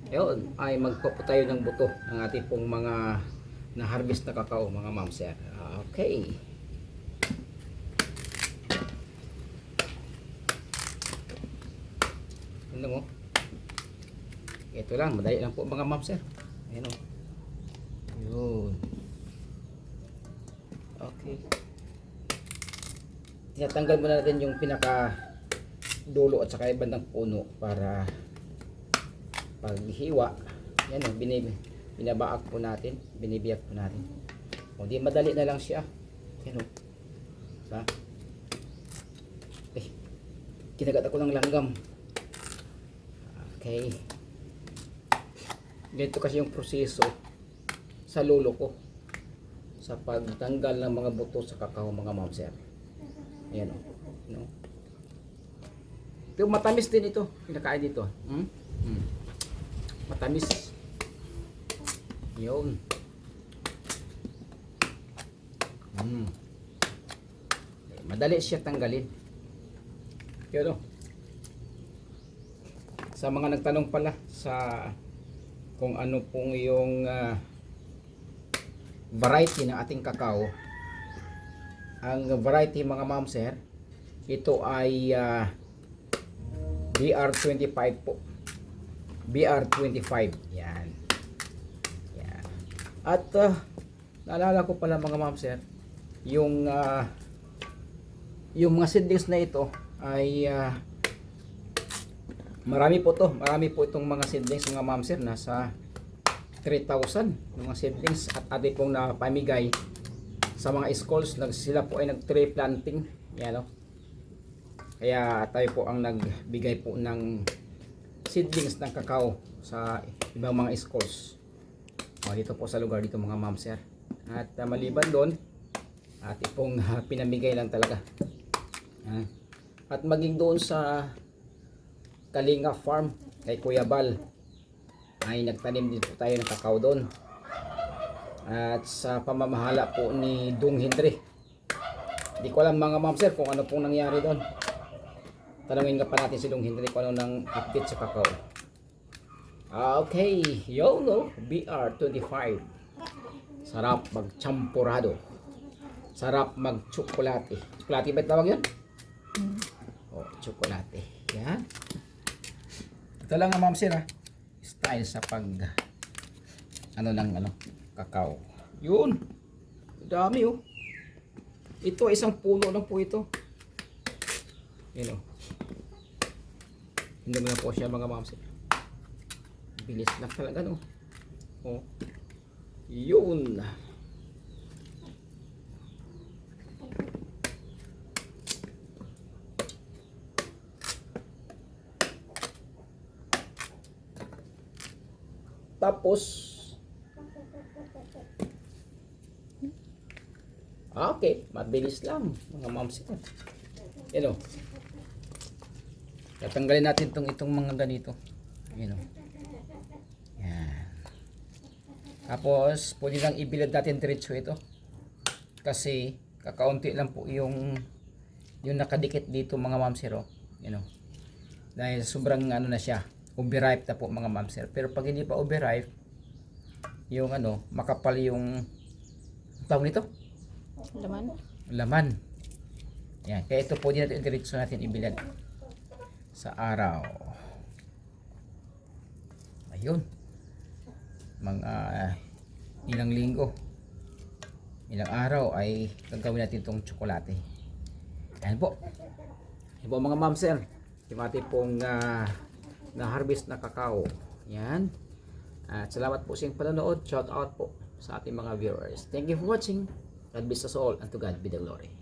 Ayun, ay magpapo tayo ng buto ng ating pong mga na-harvest na kakao, mga ma'am sir. Okay. Ano mo? Ito lang, madali lang po mga ma'am sir. Ayun o. Yun. Okay. Tinatanggal muna natin yung pinaka dulo at saka ibang puno para paghiwa. Yan o, binabaak po natin, binibiyak po natin. O di madali na lang siya. Yan o. Diba? Kinagat ako ng langgam. Okay. Ganito kasi yung proseso sa lolo ko sa pagtanggal ng mga buto sa kakao, mga ma'am sir. Ayan o. No? Pero matamis din ito. Pinakain dito. Matamis. Yun. Madali siya tanggalin. Yun o. Sa mga nagtanong pala sa kung ano pong yung variety ng ating kakao, ang variety mga ma'am sir, ito ay BR25 po. BR25. Yan. Yan. At naalala ko pala mga ma'am sir, yung mga seedlings na ito ay marami po to. Marami po itong mga seedlings mga ma'am sir. Nasa 3,000 mga seedlings at ating pong napamigay sa mga schools. Sila po ay nag-tree planting. Yan o. Kaya tayo po ang nagbigay po ng seedlings ng kakao sa ibang mga schools. Dito po sa lugar dito mga ma'am sir. At maliban doon, ating pong pinamigay lang talaga. At maging doon sa Kalinga Farm kay Kuya Bal ay nagtanim din po tayo ng kakao doon. At sa pamamahala po ni Dung Hendry. Hindi ko alam mga ma'am sir kung ano pong nangyari doon. Tanungin nga pa natin si Dung Hendry kung ano nang update sa kakao. Okay, YOLO BR25. Sarap magchampurado. Sarap magtsokolate. Tsokolate ba tawag yun? Tsokolate. Yan. Ito lang nga ma'am sir style sa pag kakao. Yun. Dami oh. Ito isang puno lang po ito. Yun oh. Hindi mo na po siya mga ma'am sir. Bilis lang talaga no. Oh. Yun. Tapos okay, mabilis lang mga ma'am sir. Yan o. Tatanggalin natin itong mga ganito. Yan o. Yan. Tapos pwede lang ibilad natin diretso ito. Kasi kakaunti lang po yung nakadikit dito mga ma'am sir. Yan o. Dahil sobrang na siya. Overripe na po mga ma'am sir. Pero pag hindi pa overripe, yung makapal yung tawag nito? Laman. Yan. Kaya ito po din natin diretso natin ibilad sa araw. Ayun. Mga ilang linggo, ilang araw ay gagawin natin itong tsokolate. Ayan po. Ayan po mga ma'am sir. Yung ating pong na-harvest na kakao. Yan. At salamat po sa inyong panonood. Shout out po sa ating mga viewers. Thank you for watching. God bless us all and to God be the glory.